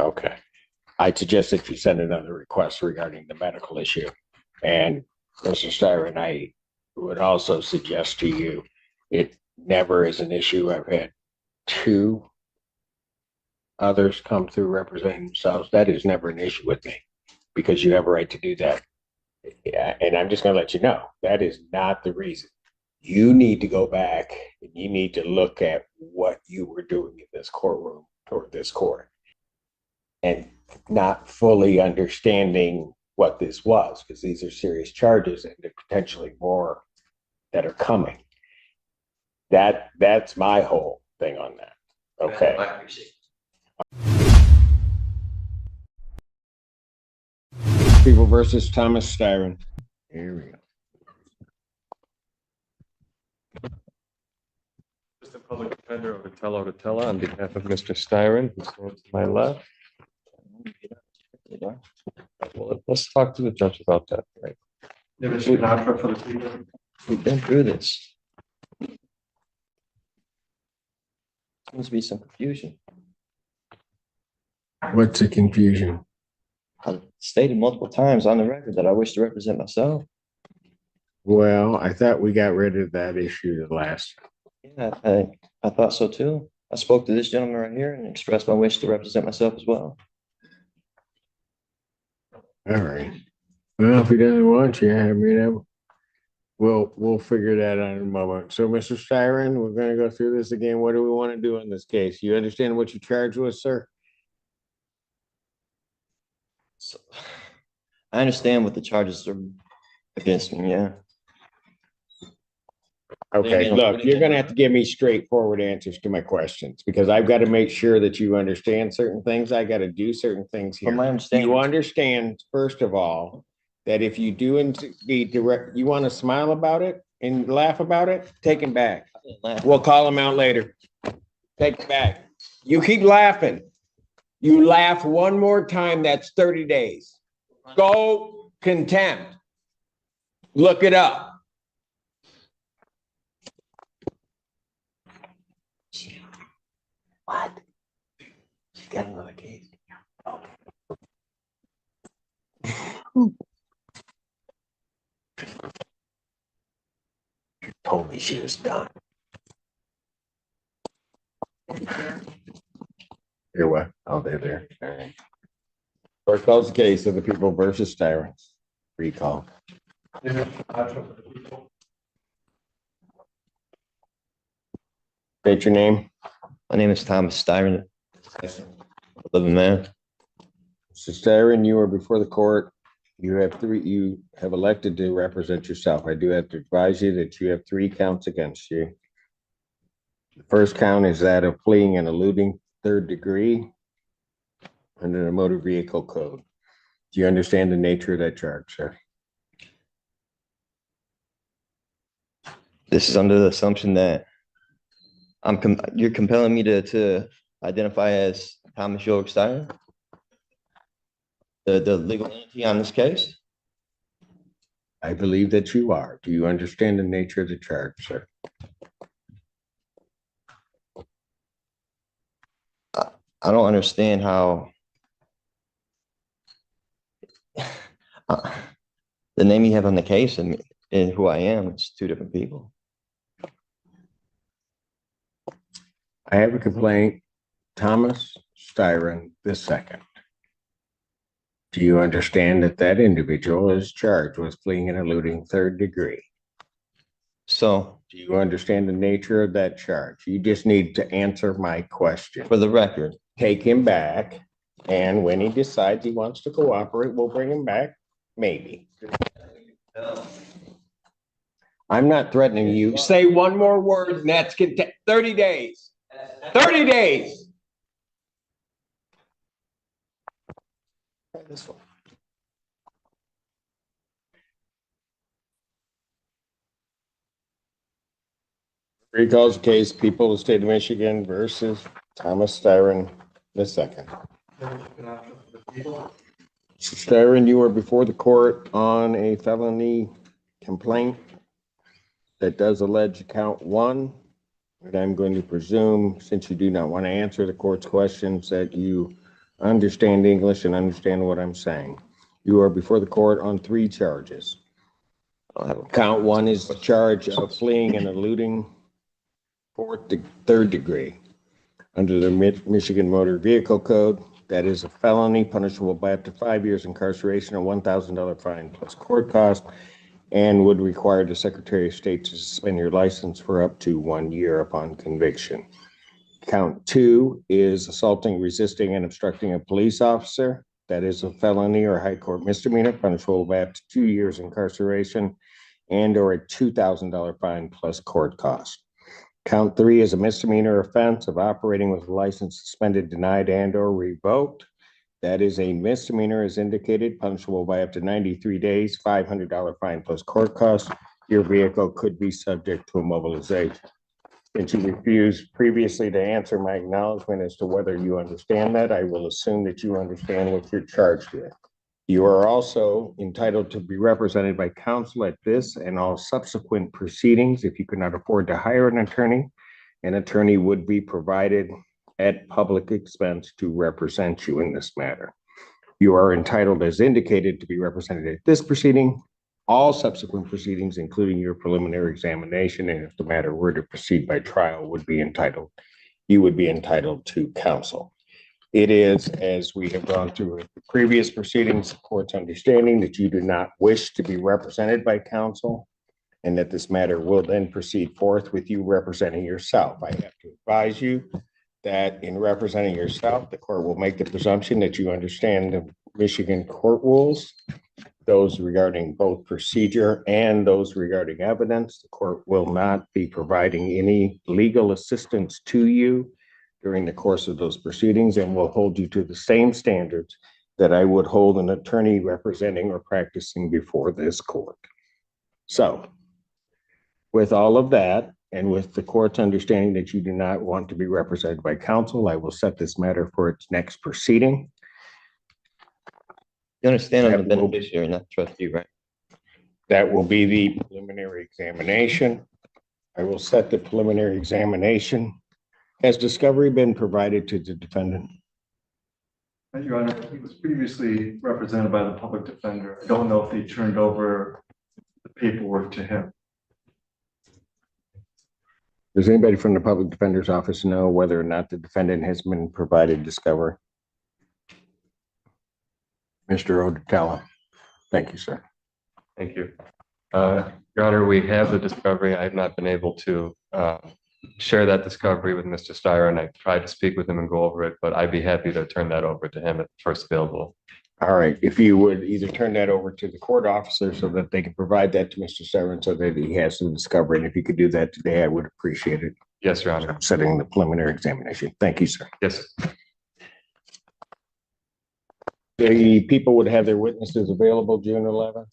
Okay. I suggest that you send another request regarding the medical issue. And Mr. Styron, I would also suggest to you, it never is an issue. I've had two others come through representing themselves. That is never an issue with me because you have a right to do that. Yeah, and I'm just going to let you know that is not the reason. You need to go back and you need to look at what you were doing in this courtroom toward this court and not fully understanding what this was, because these are serious charges and there potentially more that are coming. That's my whole thing on that. Okay. People versus Thomas Styron. Here we go. Assistant Public Defender Otello on behalf of Mr. Styron, who stands to my left. Well, let's talk to the judge about that. Right? We've been through this. Seems to be some confusion. What's the confusion? I've stated multiple times on the record that I wish to represent myself. Well, I thought we got rid of that issue the last. Yeah, I thought so too. I spoke to this gentleman right here and expressed my wish to represent myself as well. All right. Well, if he doesn't want you, I mean, we'll figure that out in a moment. So, Mr. Styron, we're going to go through this again. What do we want to do in this case? You understand what you charged with, sir? So, I understand what the charges are against me. Yeah. Okay, look, you're going to have to give me straightforward answers to my questions because I've got to make sure that you understand certain things. I got to do certain things here. From my understanding, you understand, first of all, that if you do indeed direct, you want to smile about it and laugh about it, take him back. We'll call him out later. Take it back. You keep laughing. You laugh one more time, that's 30 days. Go contempt. Look it up. What? She's got another case. Okay. You told me she was done. Here what? Oh, they're there. All right. Court calls the case of the people versus Styron. Recall. State your name. my name is Thomas Styron, living man. Mr. Styron, you are before the court. You have elected to represent yourself. I do have to advise you that you have 3 counts against you. The first count is that of fleeing and eluding 3rd degree under the motor vehicle code. Do you understand the nature of that charge, sir? This is under the assumption that you're compelling me to identify as Thomas York Styron, the legal entity on this case. I believe that you are. Do you understand the nature of the charge, sir? I don't understand how the name you have on the case and who I am, it's 2 different people. I have a complaint, Thomas Styron II. Do you understand that that individual is charged with fleeing and eluding 3rd degree? So, do you understand the nature of that charge? You just need to answer my question. For the record, take him back, and when he decides he wants to cooperate, we'll bring him back. Maybe. I'm not threatening you. Say one more word, and that's 30 days. 30 days. This one. Recalls case, people of the state of Michigan versus Thomas Styron II. Styron, you are before the court on a felony complaint that does allege count 1. And I'm going to presume, since you do not want to answer the court's questions, that you understand English and understand what I'm saying. You are before the court on 3 charges. I don't have a Count 1 is the charge of fleeing and eluding 3rd degree. Under the Michigan Motor Vehicle Code, that is a felony punishable by up to 5 years incarceration or $1,000 fine plus court cost, and would require the Secretary of State to suspend your license for up to 1 year upon conviction. Count 2 is assaulting, resisting, and obstructing a police officer. That is a felony or high court misdemeanor punishable by up to 2 years incarceration and or a $2,000 fine plus court cost. Count 3 is a misdemeanor offense of operating with a license suspended, denied, and or revoked. That is a misdemeanor as indicated, punishable by up to 93 days, $500 fine plus court cost. Your vehicle could be subject to immobilization. Since you refused previously to answer my acknowledgement as to whether you understand that, I will assume that you understand what you're charged with. You are also entitled to be represented by counsel at this and all subsequent proceedings. If you could not afford to hire an attorney would be provided at public expense to represent you in this matter. You are entitled, as indicated, to be represented at this proceeding, all subsequent proceedings, including your preliminary examination, and if the matter were to proceed by trial, you would be entitled to counsel. It is, as we have gone through with the previous proceedings, the court's understanding that you do not wish to be represented by counsel, and that this matter will then proceed forth with you representing yourself. I have to advise you that in representing yourself, the court will make the presumption that you understand the Michigan court rules, those regarding both procedure and those regarding evidence. The court will not be providing any legal assistance to you during the course of those proceedings and will hold you to the same standards that I would hold an attorney representing or practicing before this court. So, with all of that, and with the court's understanding that you do not want to be represented by counsel, I will set this matter for its next proceeding. You understand I'm the beneficiary, not the trustee, right? That will be the preliminary examination. I will set the preliminary examination. Has discovery been provided to the defendant? Your Honor, he was previously represented by the public defender. I don't know if they turned over the paperwork to him. Does anybody from the public defender's office know whether or not the defendant has been provided discovery? Mr. Odetella. Thank you, sir. Thank you. Your Honor, we have the discovery. I have not been able to share that discovery with Mr. Steyer, and I tried to speak with him and go over it, but I'd be happy to turn that over to him at the first available. All right, if you would either turn that over to the court officer so that they can provide that to Mr. Steyer so that he has some discovery, and if you could do that today, I would appreciate it. Yes, Your Honor. I'm setting the preliminary examination. Thank you, sir. Yes. The people would have their witnesses available June 11th.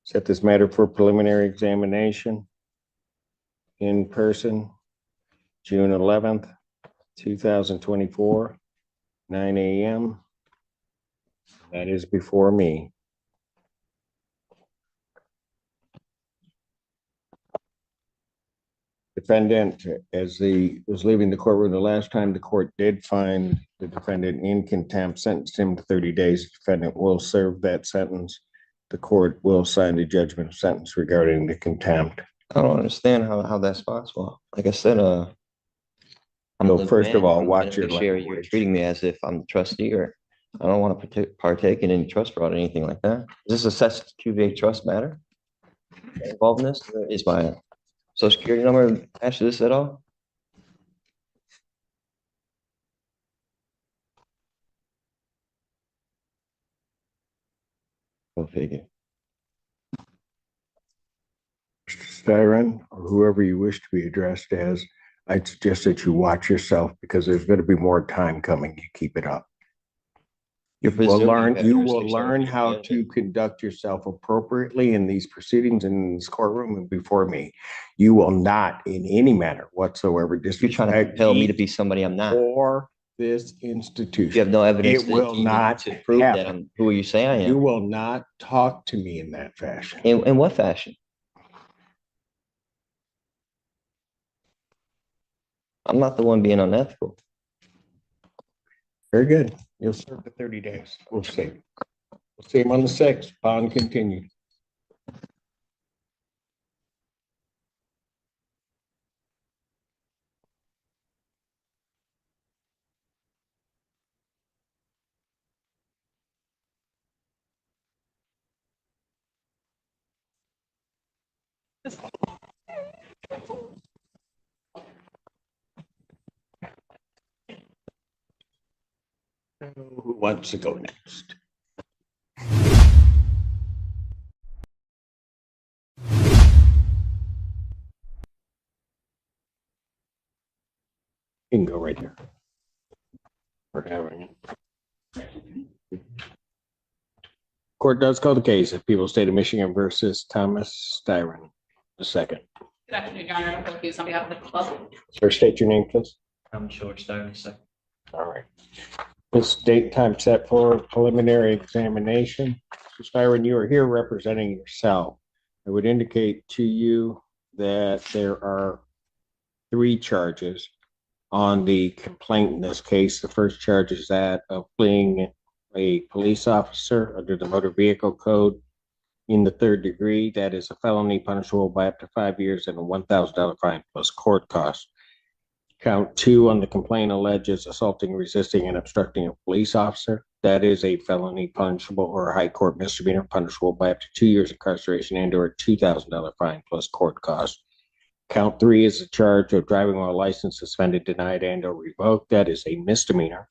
Set this matter for preliminary examination in person, June 11th, 2024, 9 a.m. That is before me. Defendant, as he was leaving the courtroom the last time, the court did find the defendant in contempt, sentenced him to 30 days. The defendant will serve that sentence. The court will sign the judgment of sentence regarding the contempt. I don't understand how that's possible. Like I said, I'm So first of all, watch your language. You're treating me as if I'm the trustee, or I don't want to partake in any trust fraud or anything like that. Is this a SQV trust matter involved in this? Is my Social Security number attached to this at all? Go figure. Mr. Styron, or whoever you wish to be addressed as, I'd suggest that you watch yourself because there's going to be more time coming. You keep it up. You will learn how to conduct yourself appropriately in these proceedings in this courtroom and before me. You will not in any manner whatsoever You're trying to compel me to be somebody I'm not. Or this institution. You have no evidence. It will not to prove happen. that I'm who you say I am. You will not talk to me in that fashion. In what fashion? I'm not the one being unethical. Very good. You'll serve the 30 days. We'll see. We'll see him on the 6th. Bond continued. Who wants to go next? You can go right there. We're having it. Court does call the case of People's State of Michigan versus Thomas Styron II. Good afternoon, Your Honor. I'm pleased on behalf of the club. Sir, state your name, please. I'm George Styron II. All right. This date time set for preliminary examination. Mr. Styron, you are here representing yourself. I would indicate to you that there are 3 charges on the complaint in this case. The first charge is that of fleeing a police officer under the Motor Vehicle Code in the 3rd degree. That is a felony punishable by up to 5 years and a $1,000 fine plus court costs. Count 2 on the complaint alleges assaulting, resisting, and obstructing a police officer. That is a felony punishable or a high court misdemeanor punishable by up to 2 years incarceration and or a $2,000 fine plus court costs. Count 3 is a charge of driving while license suspended, denied, and or revoked. That is a misdemeanor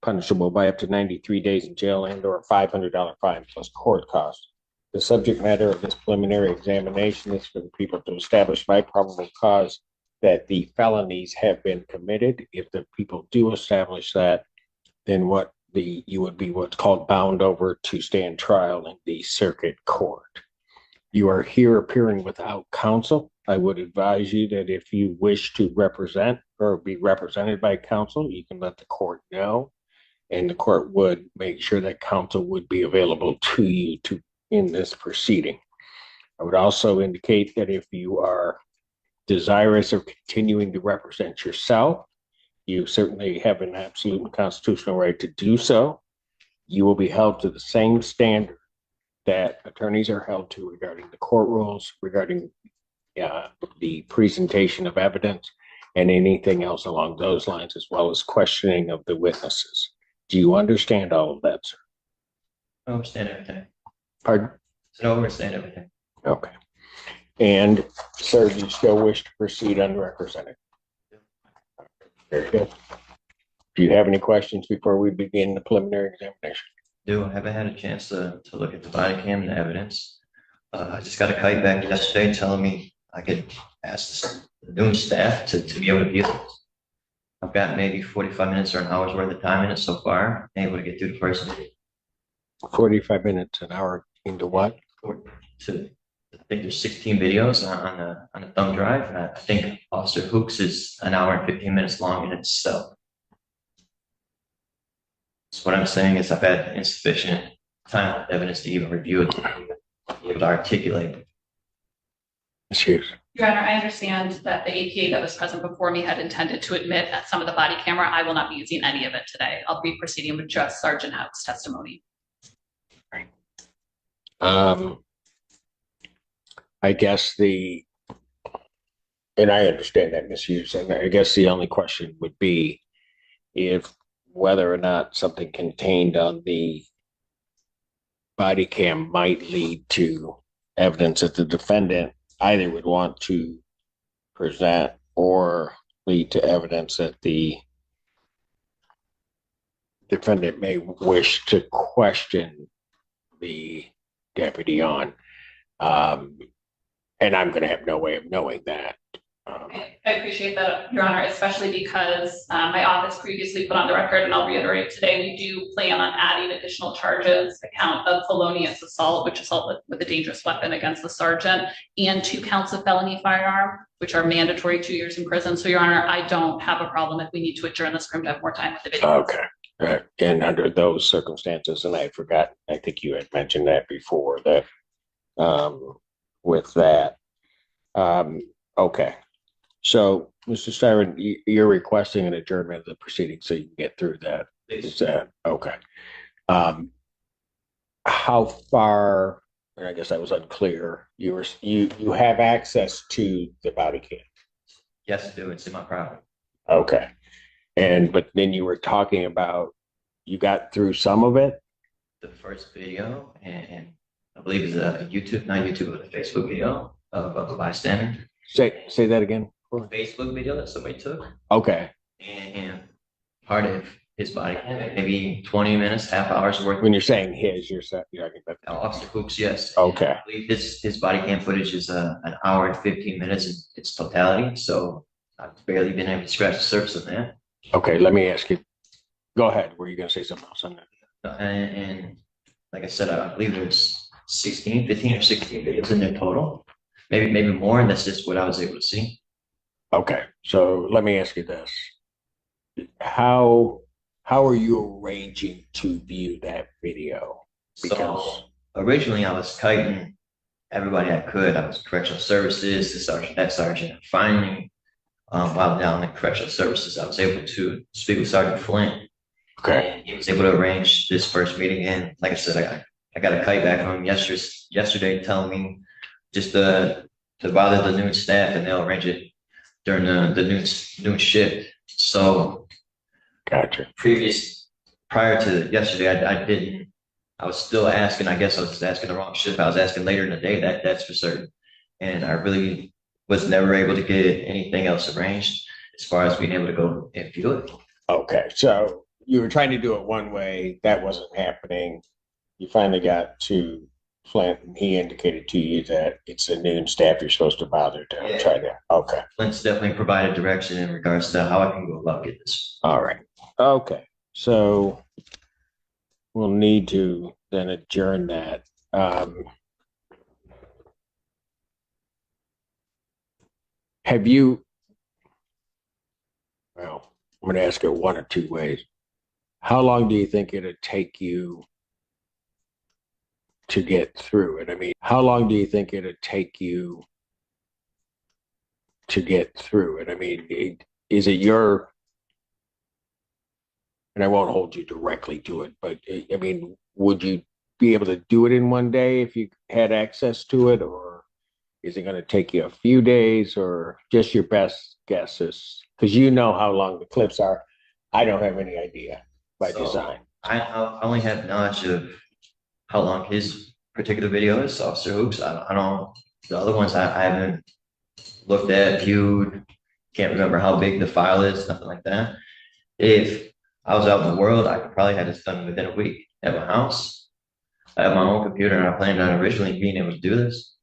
punishable by up to 93 days in jail and or a $500 fine plus court costs. The subject matter of this preliminary examination is for the people to establish by probable cause that the felonies have been committed. If the people do establish that, then you would be what's called bound over to stand trial in the circuit court. You are here appearing without counsel. I would advise you that if you wish to represent or be represented by counsel, you can let the court know, and the court would make sure that counsel would be available to you in this proceeding. I would also indicate that if you are desirous of continuing to represent yourself, you certainly have an absolute and constitutional right to do so. You will be held to the same standard that attorneys are held to regarding the court rules, regarding the presentation of evidence, and anything else along those lines, as well as questioning of the witnesses. Do you understand all of that, sir? I understand everything. Pardon? I understand everything. Okay. And, sir, do you still wish to proceed unrepresented? Very good. Do you have any questions before we begin the preliminary examination? I haven't had a chance to look at the body cam and the evidence. I just got a kite back yesterday telling me I could ask the noon staff to be able to view this. I've got maybe 45 minutes or an hour's worth of time in it so far. I'm able to get through the first video. 45 minutes, an hour into what? I think there's 16 videos on the thumb drive. And I think Officer Hooks is an hour and 15 minutes long in itself. So what I'm saying is I've had insufficient time and evidence to even review it, to be able to articulate it. Ms. Hughes. Your Honor, I understand that the APA that was present before me had intended to admit that some of the body camera. I will not be using any of it today. I'll be proceeding with just Sergeant Howe's testimony. I guess and I understand that, Ms. Hughes, and I guess the only question would be if whether or not something contained on the body cam might lead to evidence that the defendant either would want to present or lead to evidence that the defendant may wish to question the deputy on. And I'm going to have no way of knowing that. I appreciate that, Your Honor, especially because my office previously put on the record, and I'll reiterate today, we do plan on adding additional charges, a count of felonious assault, which is assault with a dangerous weapon against the sergeant, and 2 counts of felony firearm, which are mandatory 2 years in prison. So, Your Honor, I don't have a problem if we need to adjourn this room to have more time with the video. Okay. Right. And under those circumstances, and I forgot, I think you had mentioned that before, that with that. Okay. So, Mr. Styron, you're requesting an adjournment of the proceeding so you can get through that Is that okay? How far, and I guess I was unclear, you have access to the body cam. Yes, I do. It's in my property. Okay. But then you were talking about you got through some of it. The first video, and I believe it's a YouTube, not YouTube, but a Facebook video of a bystander. Say that again. Facebook video that somebody took, Okay. and part of his body cam, maybe 20 minutes, half hour's worth. When you're saying his, you're talking about. Officer Hoops, yes. Okay. I believe his body cam footage is an hour and 15 minutes in its totality. So I've barely been able to scratch the surface of that. Okay, let me ask you. Go ahead. Were you going to say something else on that? And like I said, I believe there's 15 or 16 videos in there total. Maybe more, and that's just what I was able to see. Okay, so let me ask you this. How are you arranging to view that video? So originally I was kiting everybody I could. I was correctional services, the sergeant, that sergeant. Finally, while down in correctional services, I was able to speak with Sergeant Flint. Okay. And he was able to arrange this first meeting. And like I said, I got a kite back from him yesterday telling me just to bother the noon staff, and they'll arrange it during the noon shift. So Gotcha. prior to yesterday, I didn't. I was still asking. I guess I was asking the wrong shift. I was asking later in the day. That's for certain. And I really was never able to get anything else arranged as far as being able to go and view it. Okay, so you were trying to do it one way, that wasn't happening. You finally got to Flint, and he indicated to you that it's a noon staff you're supposed to bother to try that. Okay. Flint's definitely provided direction in regards to how I can go about getting this. All right. Okay. So we'll need to then adjourn that. Have you, well, I'm going to ask it one or two ways. How long do you think it'd take you to get through it? I mean, how long do you think it'd take you to get through it? I mean, is it your, and I won't hold you directly to it, but I mean, would you be able to do it in one day if you had access to it, or is it going to take you a few days, or just your best guesses? Because you know how long the clips are. I don't have any idea by design. I only have knowledge of how long his particular video is, Officer Hoops. I don't, the other ones I haven't looked at, viewed, can't remember how big the file is, nothing like that. If I was out in the world, I could probably have this done within a week at my house. I have my own computer, and I planned on originally being able to do this.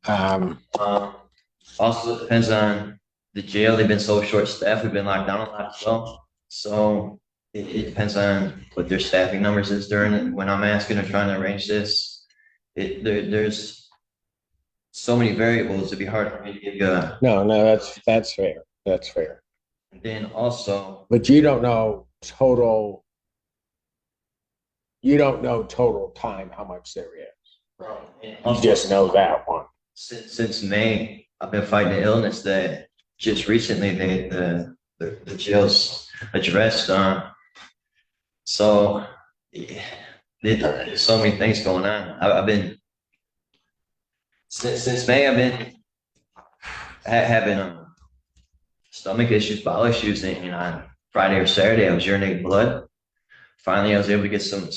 Also, it depends on the jail. They've been so short-staffed. We've been locked down a lot as well. So it depends on what their staffing numbers is during it. When I'm asking or trying to arrange this, there's so many variables. It'd be hard for me to give you a. No, that's fair. That's fair. And then also, but you don't know total. You don't know total time how much there is. You just know that one. Since May, I've been fighting an illness that just recently the jails addressed. So there's so many things going on. I've been since May. I've been having stomach issues, bowel issues, and on Friday or Saturday I was urinating blood. Finally, I was able to get some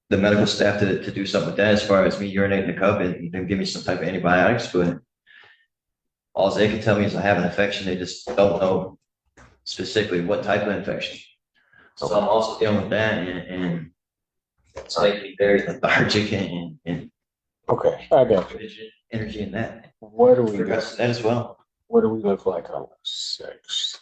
the medical staff to do something with that as far as me urinating the cup and then give me some type of antibiotics. But all they can tell me is I have an infection. They just don't know specifically what type of infection. So I'm also dealing with that, and it's making me very lethargic and okay, I got you. Energy in that. What do we got? That as well. What do we look like on the 6th?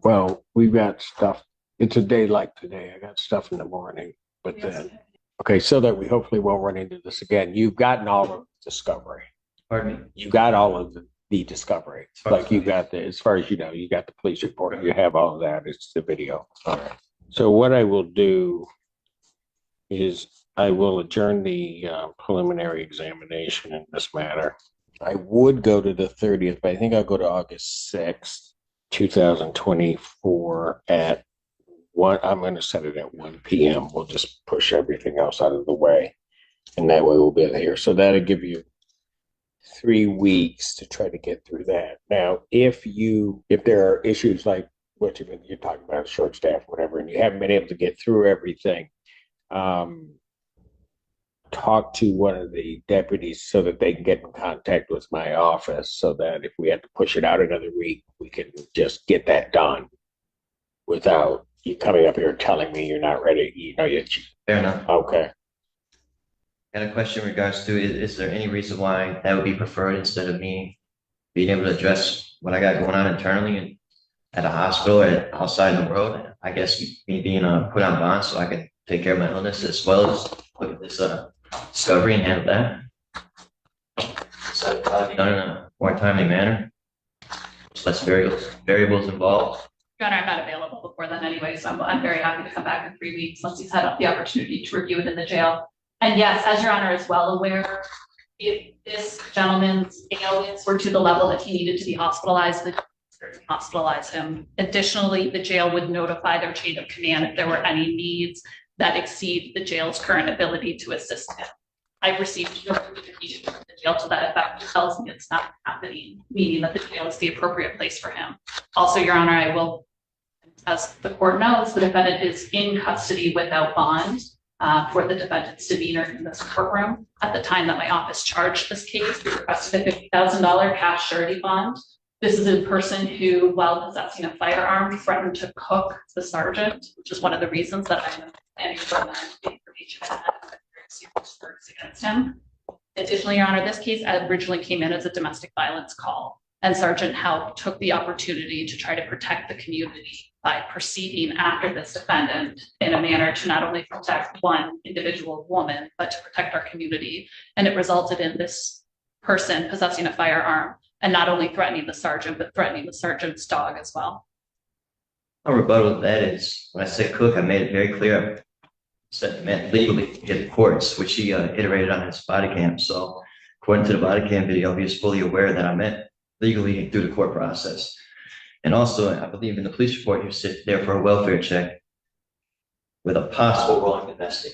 Well, we've got stuff. It's a day like today. I got stuff in the morning, but then, okay, so that we hopefully won't run into this again. You've gotten all of the discovery. Pardon me? You got all of the discovery. Like you got as far as you know, you got the police report. You have all of that. It's the video. All right. So what I will do is I will adjourn the preliminary examination in this matter. I would go to the 30th, but I think I'll go to August 6th, 2024 at I'm going to set it at 1 p.m. We'll just push everything else out of the way, and that way we'll be here. So that'll give you 3 weeks to try to get through that. Now, if there are issues like what you're talking about, short staff, whatever, and you haven't been able to get through everything, talk to one of the deputies so that they can get in contact with my office, so that if we have to push it out another week, we can just get that done without you coming up here and telling me you're not ready. Fair enough. Okay. Got a question in regards to, is there any reason why that would be preferred instead of me being able to address what I got going on internally and at a hospital or outside in the world? I guess me being put on bond so I can take care of my illness as well as look at this discovery and handle that. So it'll probably be done in a more timely manner. There's less variables involved. Your Honor, I'm not available before then anyway, so I'm very happy to come back in 3 weeks once he's had the opportunity to review it in the jail. And yes, as Your Honor is well aware, if this gentleman's ailments were to the level that he needed to be hospitalized, the hospitalize him. Additionally, the jail would notify their chain of command if there were any needs that exceed the jail's current ability to assist him. I've received no communication from the jail to that effect, which tells me it's not happening, meaning that the jail is the appropriate place for him. Also, Your Honor, I will, as the court knows, the defendant is in custody without bond for the defendant's demeanor in this courtroom. At the time that my office charged this case, we requested a $50,000 cash surety bond. This is a person who, while possessing a firearm, threatened to cook the sergeant, which is one of the reasons that I'm planning to run the information against him. Additionally, Your Honor, this case originally came in as a domestic violence call, and Sergeant Howe took the opportunity to try to protect the community by proceeding after this defendant in a manner to not only protect one individual woman, but to protect our community. And it resulted in this person possessing a firearm and not only threatening the sergeant, but threatening the sergeant's dog as well. My rebuttal to that is, when I said cook, I made it very clear. Said meant legally to the courts, which he iterated on his body cam. So according to the body cam video, he was fully aware that I meant legally through the court process. And also, I believe in the police report, he was sitting there for a welfare check with a possible wrong domestic,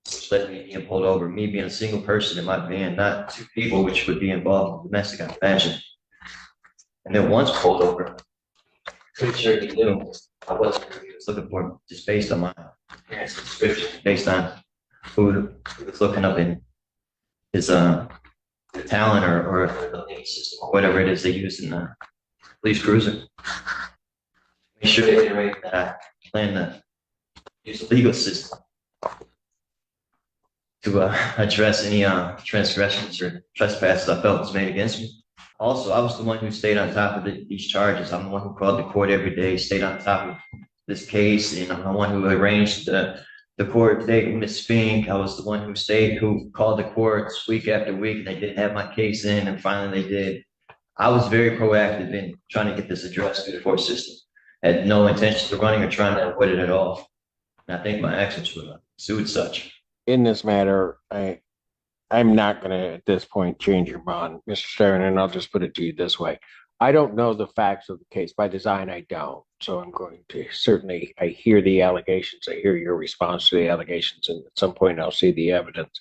which led me being pulled over. Me being a single person in my van, not 2 people, which would be involved in domestic, I imagine. And then once pulled over, pretty sure he knew I wasn't who he was looking for, just based on my description, based on who was looking up in his talent or the lane system or whatever it is they use in the police cruiser. Make sure they iterate that I plan to use the legal system to address any transgressions or trespasses I felt was made against me. Also, I was the one who stayed on top of these charges. I'm the one who called the court every day, stayed on top of this case, and I'm the one who arranged the court date with Ms. Fink. I was the one who called the courts week after week, and they didn't have my case in, and finally they did. I was very proactive in trying to get this addressed through the court system. I had no intention of running or trying to avoid it at all. And I think my actions were sued such. In this matter, I'm not going to, at this point, change your bond, Mr. Stern, and I'll just put it to you this way. I don't know the facts of the case. By design, I don't. So I'm going to certainly, I hear the allegations. I hear your response to the allegations, and at some point I'll see the evidence.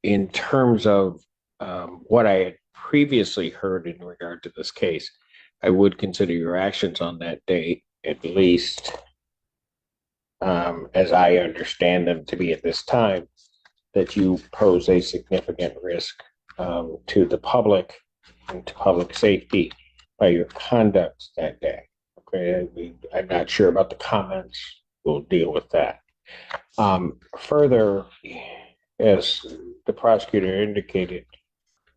In terms of what I had previously heard in regard to this case, I would consider your actions on that date, at least as I understand them to be at this time, that you pose a significant risk to the public and to public safety by your conduct that day. Okay, I'm not sure about the comments. We'll deal with that. Further, as the prosecutor indicated,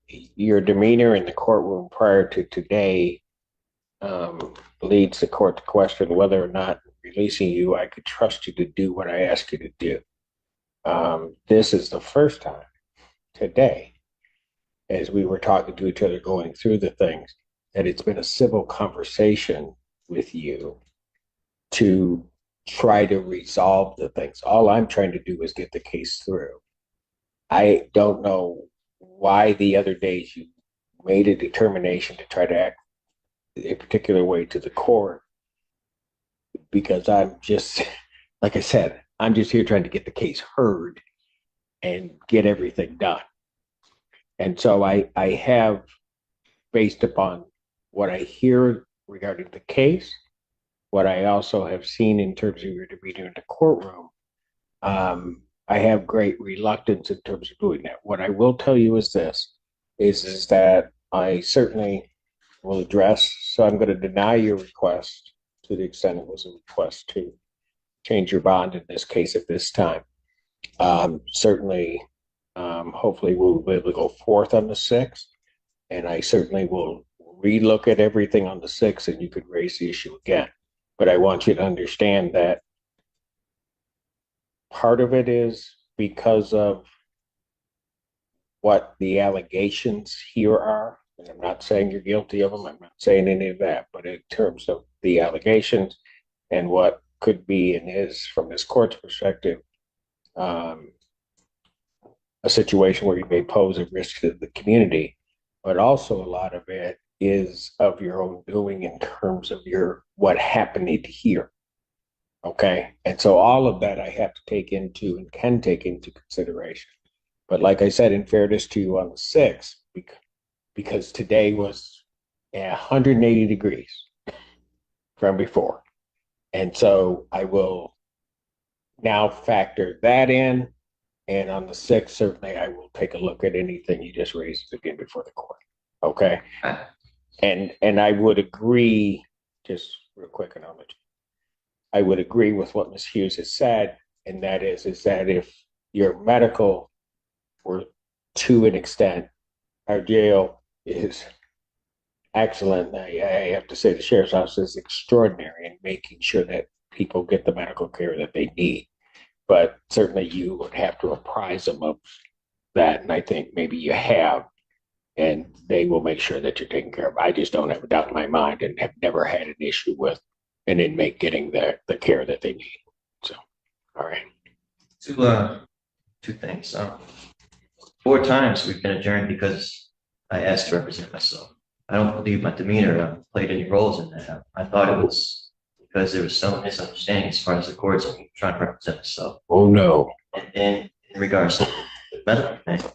your demeanor in the courtroom prior to today leads the court to question whether or not releasing you, I could trust you to do what I ask you to do. This is the first time today, as we were talking to each other, going through the things, that it's been a civil conversation with you to try to resolve the things. All I'm trying to do is get the case through. I don't know why the other days you made a determination to try to act a particular way to the court because I'm just, like I said, I'm just here trying to get the case heard and get everything done. And so I have, based upon what I hear regarding the case, what I also have seen in terms of your meeting in the courtroom, I have great reluctance in terms of doing that. What I will tell you is this, is that I certainly will address, so I'm going to deny your request to the extent it was a request to change your bond in this case at this time. Certainly, hopefully we'll be able to go forth on the 6th, and I certainly will relook at everything on the 6th, and you could raise the issue again. But I want you to understand that part of it is because of what the allegations here are. And I'm not saying you're guilty of them. I'm not saying any of that. But in terms of the allegations and what could be and is, from this court's perspective, a situation where you may pose a risk to the community, but also a lot of it is of your own doing in terms of your what happened here. Okay. And so all of that I have to take into and can take into consideration. But like I said, in fairness to you on the 6th, because today was 180 degrees from before. And so I will now factor that in. And on the 6th, certainly I will take a look at anything you just raised again before the court. Okay. And I would agree, just real quick, and I'll let you. I would agree with what Ms. Hughes has said, and that is that if your medical were to an extent, our jail is excellent. I have to say the sheriff's office is extraordinary in making sure that people get the medical care that they need. But certainly you would have to apprise them of that, and I think maybe you have, and they will make sure that you're taken care of. I just don't have a doubt in my mind and have never had an issue with an inmate getting the care that they need. So, all right. Two things. 4 times we've been adjourned because I asked to represent myself. I don't believe my demeanor played any roles in that. I thought it was because there was some misunderstanding as far as the courts and trying to represent myself. Oh no. And then in regards to the medical thing,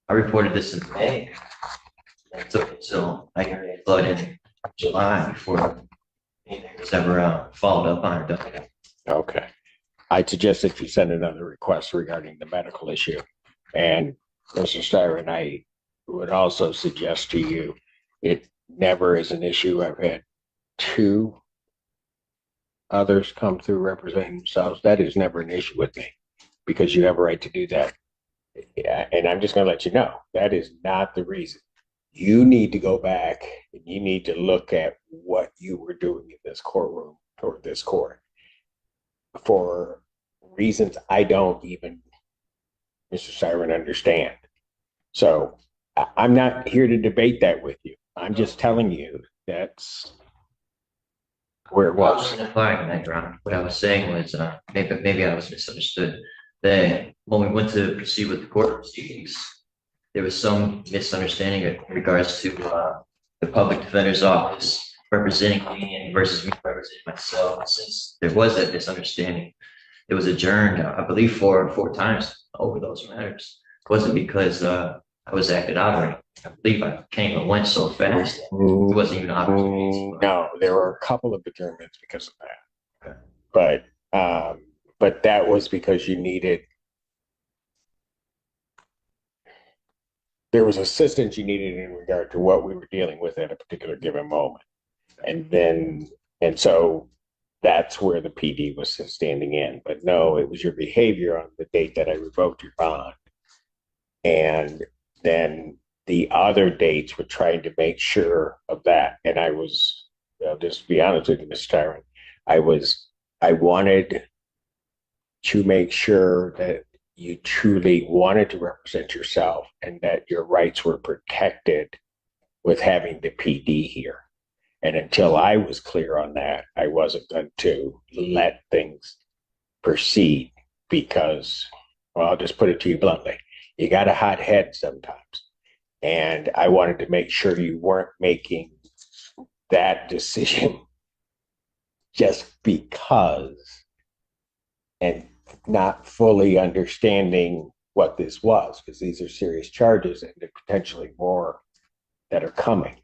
I reported this in May. It took until I got a blood in July before anything was ever followed up on or done. Okay. I'd suggest that you send another request regarding the medical issue. And Mr. Styron, I would also suggest to you, it never is an issue. I've had 2 others come through representing themselves. That is never an issue with me because you have a right to do that. Yeah, and I'm just going to let you know that is not the reason. You need to go back and you need to look at what you were doing in this courtroom or this court for reasons I don't even, Mr. Styron, understand. So I'm not here to debate that with you. I'm just telling you that's where it was. Implying that, Your Honor. What I was saying was maybe I was misunderstood. That when we went to proceed with the court proceedings, there was some misunderstanding in regards to the public defender's office representing me versus me representing myself. And since there was that misunderstanding, it was adjourned, I believe, 4 times over those matters. It wasn't because I was acted out or I believe I came and went so fast. It wasn't even opportunities. No, there were a couple of adjournments because of that. Okay. But that was because you needed, there was assistance you needed in regard to what we were dealing with at a particular given moment. And so that's where the PD was standing in. But no, it was your behavior on the date that I revoked your bond. And then the other dates were trying to make sure of that. And I was, just to be honest with you, Mr. Tyron, I wanted to make sure that you truly wanted to represent yourself and that your rights were protected with having the PD here. And until I was clear on that, I wasn't going to let things proceed because, well, I'll just put it to you bluntly, you got a hot head sometimes. And I wanted to make sure you weren't making that decision just because, and not fully understanding what this was, because these are serious charges and there potentially more that are coming.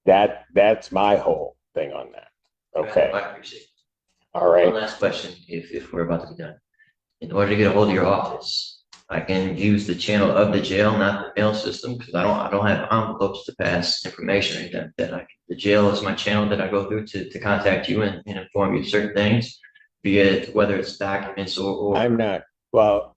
That's my whole thing on that. Okay. I appreciate it. All One right. last question, if we're about to be done. In order to get a hold of your office, I can use the channel of the jail, not the mail system, because I don't have envelopes to pass information or anything that the jail is my channel that I go through to contact you and inform you of certain things, be it whether it's documents I'm not, well,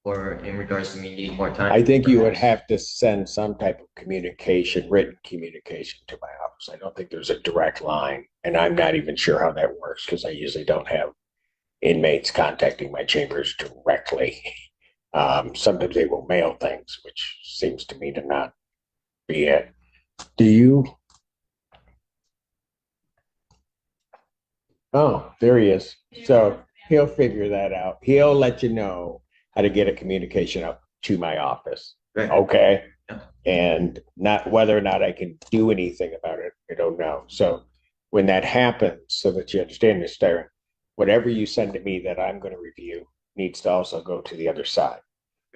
or in regards to me needing more time. I think you would have to send some type of communication, written communication to my office. I don't think there's a direct line, and I'm not even sure how that works because I usually don't have inmates contacting my chambers directly. Sometimes they will mail things, which seems to me to not be it. Do you? Oh, there he is. So he'll figure that out. He'll let you know how to get a communication up to my office. Right. Okay. Yeah. And not whether or not I can do anything about it, I don't know. So when that happens, so that you understand this, Darren, whatever you send to me that I'm going to review needs to also go to the other side.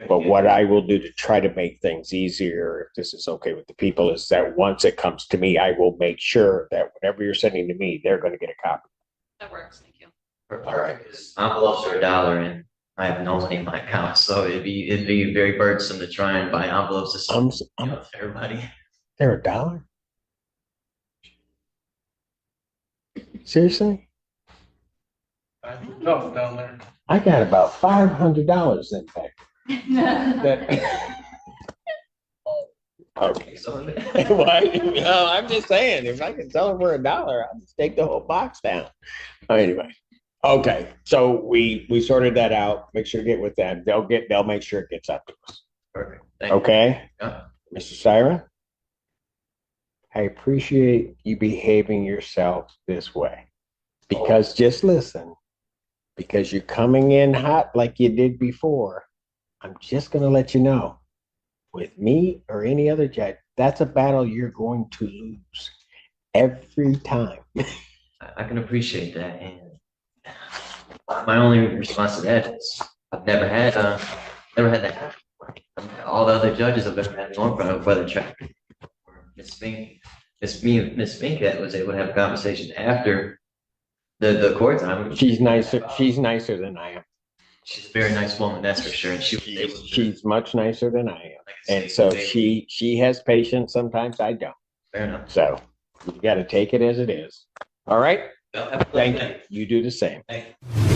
But what I will do to try to make things easier, if this is okay with the people, is that once it comes to me, I will make sure that whatever you're sending to me, they're going to get a copy. That works, thank you. All right. Envelopes are $1 and I have no money in my account, so it'd be very burdensome to try and buy envelopes to send to everybody. They're $1? Seriously? No, down there. I got about $500 in fact. That okay. So Why? No, I'm just saying, if I can sell it for $1, I'll just take the whole box down. Anyway, okay. So we sorted that out. Make sure to get with them. They'll make sure it gets up to us. perfect. Thank you. Okay, Yeah. Mr. Syra, I appreciate you behaving yourself this way because just listen, because you're coming in hot like you did before. I'm just going to let you know, with me or any other judge, that's a battle you're going to lose every time. I can appreciate that. And my only response to that is I've never had that happen. All the other judges have ever had going front of whether traffic or Miss Fink that was able to have a conversation after the court time. She's nicer. She's nicer than I am. She's a very nice woman, that's for sure. And She's much nicer than I am. like I say, And so they- she has patience. Sometimes I don't. fair enough. So you got to take it as it is. All right. Well, have a good Thank day. you. You do the same. Thank you.